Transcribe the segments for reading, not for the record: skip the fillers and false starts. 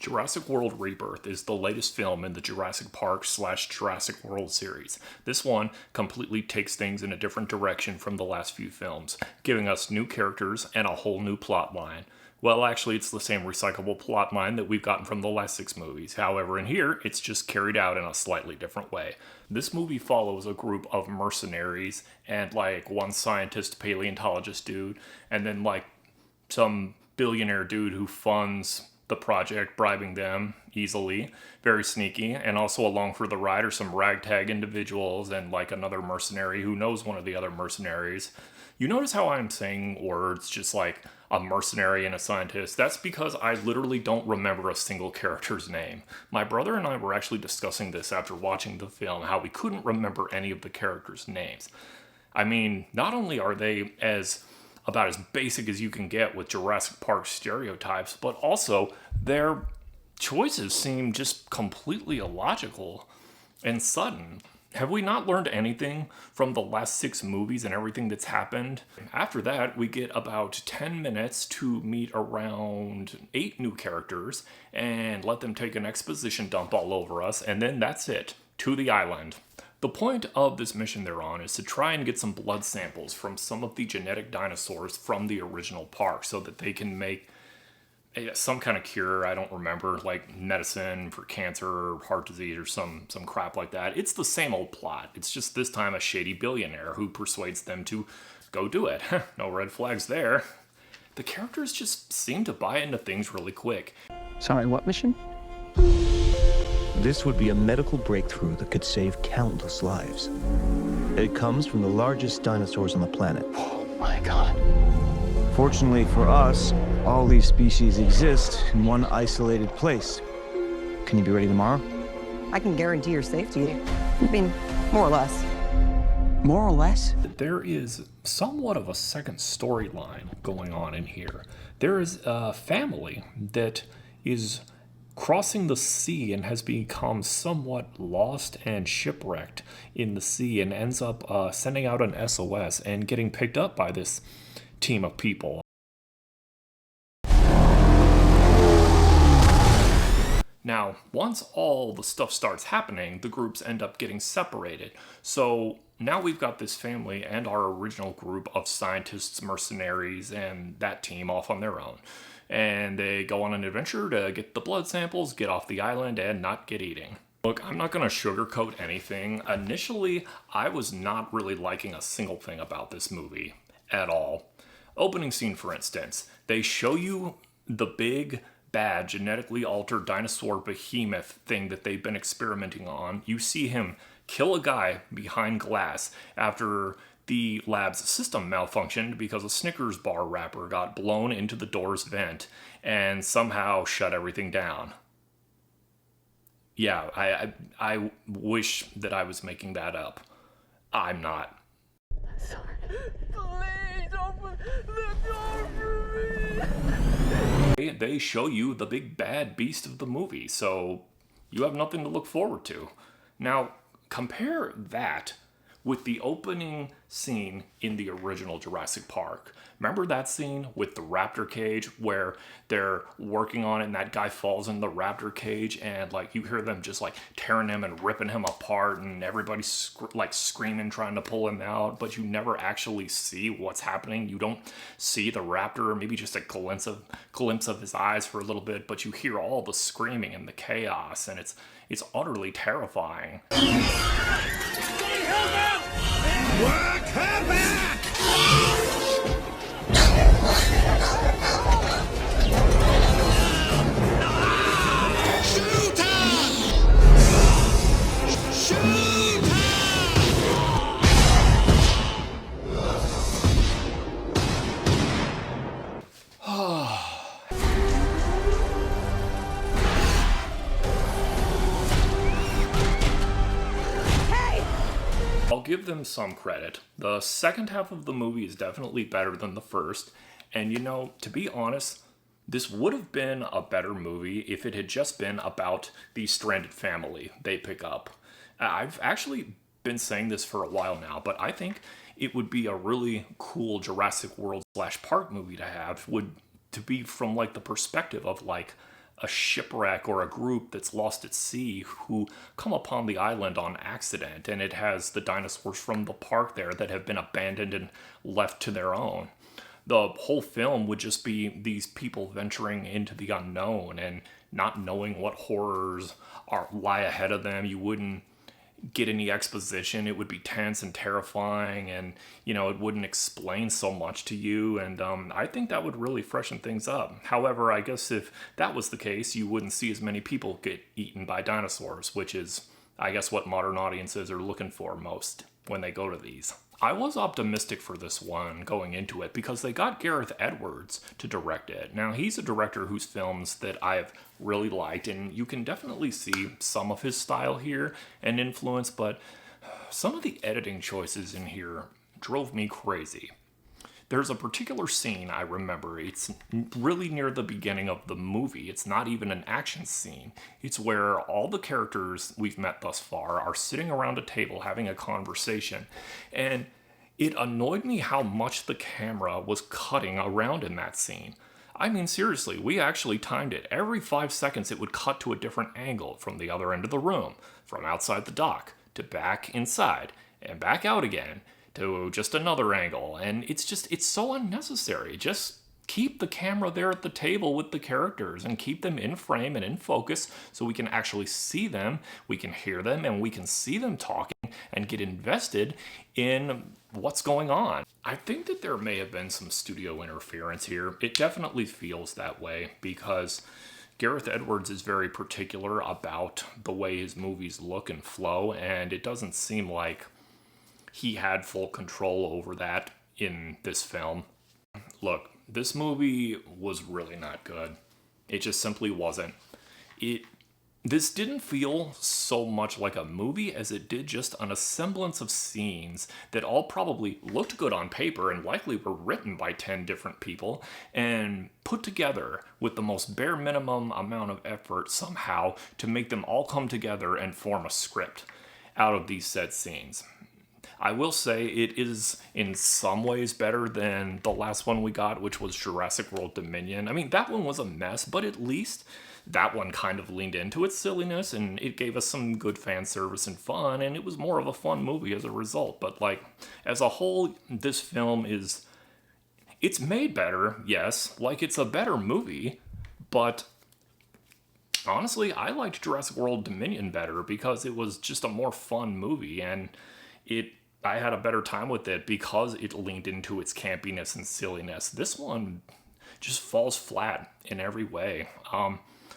Jurassic World Rebirth is the latest film in the Jurassic Park / Jurassic World series. This one completely takes things in a different direction from the last few films, giving us new characters and a whole new plot line. Well, actually, it's the same recyclable plot line that we've gotten from the last 6 movies. However, in here, it's just carried out in a slightly different way. This movie follows a group of mercenaries and, one scientist paleontologist dude, and then, some billionaire dude who funds the project, bribing them easily, very sneaky, and also along for the ride are some ragtag individuals and another mercenary who knows one of the other mercenaries. You notice how I'm saying words just like a mercenary and a scientist? That's because I literally don't remember a single character's name. My brother and I were actually discussing this after watching the film, how we couldn't remember any of the characters' names. I mean, not only are they about as basic as you can get with Jurassic Park stereotypes, but also their choices seem just completely illogical and sudden. Have we not learned anything from the last 6 movies and everything that's happened? After that, we get about 10 minutes to meet around 8 new characters and let them take an exposition dump all over us, and then that's it, to the island. The point of this mission they're on is to try and get some blood samples from some of the genetic dinosaurs from the original park so that they can make some kind of cure, I don't remember, like medicine for cancer or heart disease or some crap like that. It's the same old plot. It's just this time a shady billionaire who persuades them to go do it. No red flags there. The characters just seem to buy into things really quick. Sorry, what mission? This would be a medical breakthrough that could save countless lives. It comes from the largest dinosaurs on the planet. Oh my God. Fortunately for us, all these species exist in one isolated place. Can you be ready tomorrow? I can guarantee your safety. I mean, more or less. More or less? There is somewhat of a second storyline going on in here. There is a family that is crossing the sea and has become somewhat lost and shipwrecked in the sea and ends up sending out an SOS and getting picked up by this team of people. Now, once all the stuff starts happening, the groups end up getting separated. So now we've got this family and our original group of scientists, mercenaries, and that team off on their own. And they go on an adventure to get the blood samples, get off the island, and not get eating. Look, I'm not going to sugarcoat anything. Initially, I was not really liking a single thing about this movie at all. Opening scene, for instance, they show you the big, bad, genetically altered dinosaur behemoth thing that they've been experimenting on. You see him kill a guy behind glass after the lab's system malfunctioned because a Snickers bar wrapper got blown into the door's vent and somehow shut everything down. Yeah, I wish that I was making that up. I'm not. Sorry. Please open the door for me. They show you the big bad beast of the movie, so you have nothing to look forward to. Now, compare that with the opening scene in the original Jurassic Park. Remember that scene with the raptor cage where they're working on it and that guy falls in the raptor cage and you hear them just tearing him and ripping him apart and everybody's screaming trying to pull him out, but you never actually see what's happening. You don't see the raptor, maybe just a glimpse of his eyes for a little bit, but you hear all the screaming and the chaos, and it's utterly terrifying. Work her back! Shoot her! Shoot I'll give them some credit. The second half of the movie is definitely better than the first, and to be honest, this would have been a better movie if it had just been about the stranded family they pick up. I've actually been saying this for a while now, but I think it would be a really cool Jurassic World / Park movie to have, to be from the perspective of a shipwreck or a group that's lost at sea who come upon the island on accident, and it has the dinosaurs from the park there that have been abandoned and left to their own. The whole film would just be these people venturing into the unknown and not knowing what horrors lie ahead of them. You wouldn't get any exposition. It would be tense and terrifying, and it wouldn't explain so much to you, and I think that would really freshen things up. However, I guess if that was the case, you wouldn't see as many people get eaten by dinosaurs, which is, I guess, what modern audiences are looking for most when they go to these. I was optimistic for this one going into it because they got Gareth Edwards to direct it. Now, he's a director whose films that I've really liked, and you can definitely see some of his style here and influence, but some of the editing choices in here drove me crazy. There's a particular scene I remember. It's really near the beginning of the movie. It's not even an action scene. It's where all the characters we've met thus far are sitting around a table having a conversation. And it annoyed me how much the camera was cutting around in that scene. I mean, seriously, we actually timed it. Every 5 seconds it would cut to a different angle from the other end of the room, from outside the dock to back inside and back out again to just another angle, and it's so unnecessary. Just keep the camera there at the table with the characters and keep them in frame and in focus so we can actually see them, we can hear them, and we can see them talking and get invested in what's going on. I think that there may have been some studio interference here. It definitely feels that way because Gareth Edwards is very particular about the way his movies look and flow, and it doesn't seem like he had full control over that in this film. Look, this movie was really not good. It just simply wasn't. This didn't feel so much like a movie as it did just an assemblance of scenes that all probably looked good on paper and likely were written by 10 different people and put together with the most bare minimum amount of effort somehow to make them all come together and form a script out of these said scenes. I will say it is in some ways better than the last one we got, which was Jurassic World Dominion. I mean, that one was a mess, but at least that one kind of leaned into its silliness and it gave us some good fan service and fun, and it was more of a fun movie as a result. But as a whole, this film it's made better, yes, it's a better movie, but honestly, I liked Jurassic World Dominion better because it was just a more fun movie, and I had a better time with it because it leaned into its campiness and silliness. This one just falls flat in every way.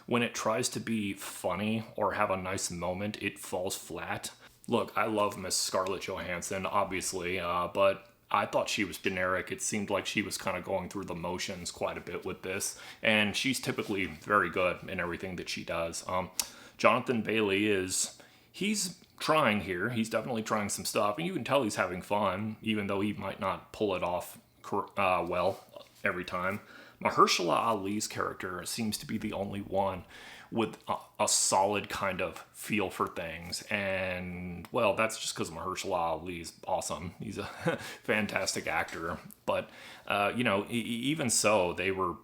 When it tries to be funny or have a nice moment, it falls flat. Look, I love Miss Scarlett Johansson, obviously, but I thought she was generic. It seemed like she was kind of going through the motions quite a bit with this, and she's typically very good in everything that she does. Jonathan Bailey he's trying here. He's definitely trying some stuff, and you can tell he's having fun, even though he might not pull it off well every time. Mahershala Ali's character seems to be the only one with a solid kind of feel for things, and well, that's just because Mahershala Ali's awesome. He's a fantastic actor, but even so, they were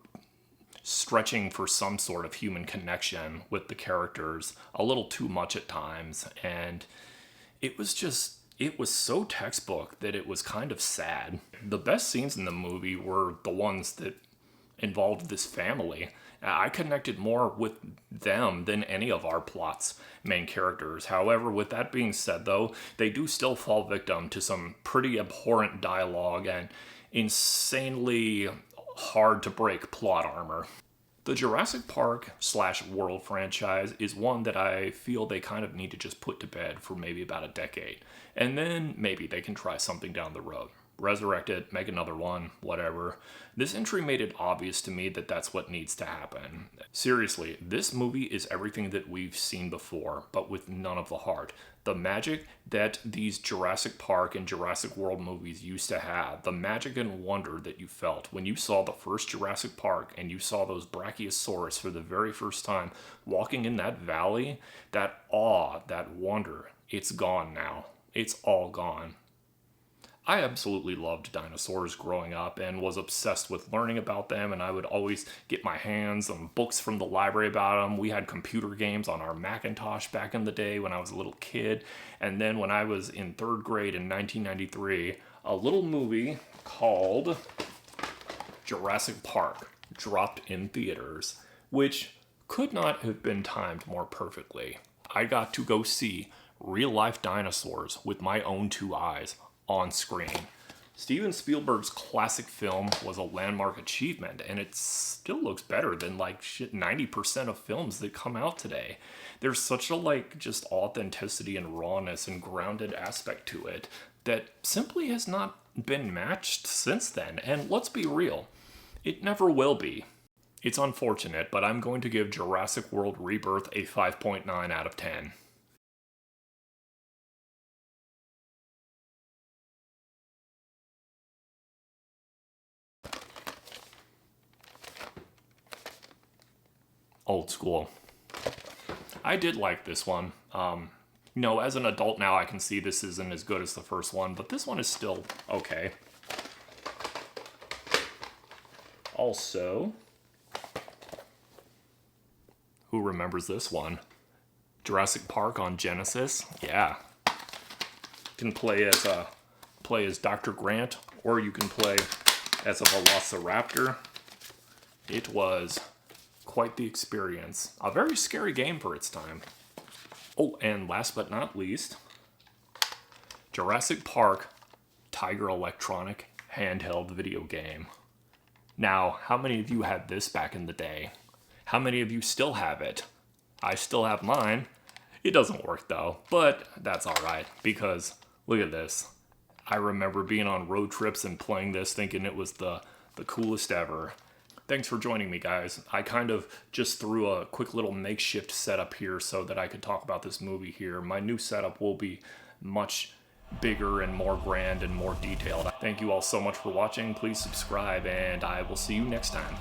stretching for some sort of human connection with the characters a little too much at times, and it was so textbook that it was kind of sad. The best scenes in the movie were the ones that involved this family. I connected more with them than any of our plot's main characters. However, with that being said, though, they do still fall victim to some pretty abhorrent dialogue and insanely hard to break plot armor. The Jurassic Park / World franchise is one that I feel they kind of need to just put to bed for maybe about a decade. And then maybe they can try something down the road. Resurrect it, make another one, whatever. This entry made it obvious to me that that's what needs to happen. Seriously, this movie is everything that we've seen before, but with none of the heart. The magic that these Jurassic Park and Jurassic World movies used to have, the magic and wonder that you felt when you saw the first Jurassic Park and you saw those Brachiosaurus for the very first time walking in that valley, that awe, that wonder, it's gone now. It's all gone. I absolutely loved dinosaurs growing up and was obsessed with learning about them, and I would always get my hands on books from the library about them. We had computer games on our Macintosh back in the day when I was a little kid, and then when I was in 3rd grade in 1993, a little movie called Jurassic Park dropped in theaters, which could not have been timed more perfectly. I got to go see real-life dinosaurs with my own 2 eyes on screen. Steven Spielberg's classic film was a landmark achievement, and it still looks better than 90% of films that come out today. There's such a just authenticity and rawness and grounded aspect to it that simply has not been matched since then. And let's be real, it never will be. It's unfortunate, but I'm going to give Jurassic World Rebirth a 5.9 out of 10. Old school. I did like this one. As an adult now, I can see this isn't as good as the first one, but this one is still okay. Also, who remembers this one? Jurassic Park on Genesis? Yeah. You can play as Dr. Grant, or you can play as a velociraptor. It was quite the experience. A very scary game for its time. Oh, and last but not least, Jurassic Park Tiger Electronic handheld video game. Now, how many of you had this back in the day? How many of you still have it? I still have mine. It doesn't work though, but that's alright, because look at this. I remember being on road trips and playing this thinking it was the coolest ever. Thanks for joining me, guys. I kind of just threw a quick little makeshift setup here so that I could talk about this movie here. My new setup will be much bigger and more grand and more detailed. Thank you all so much for watching. Please subscribe, and I will see you next time.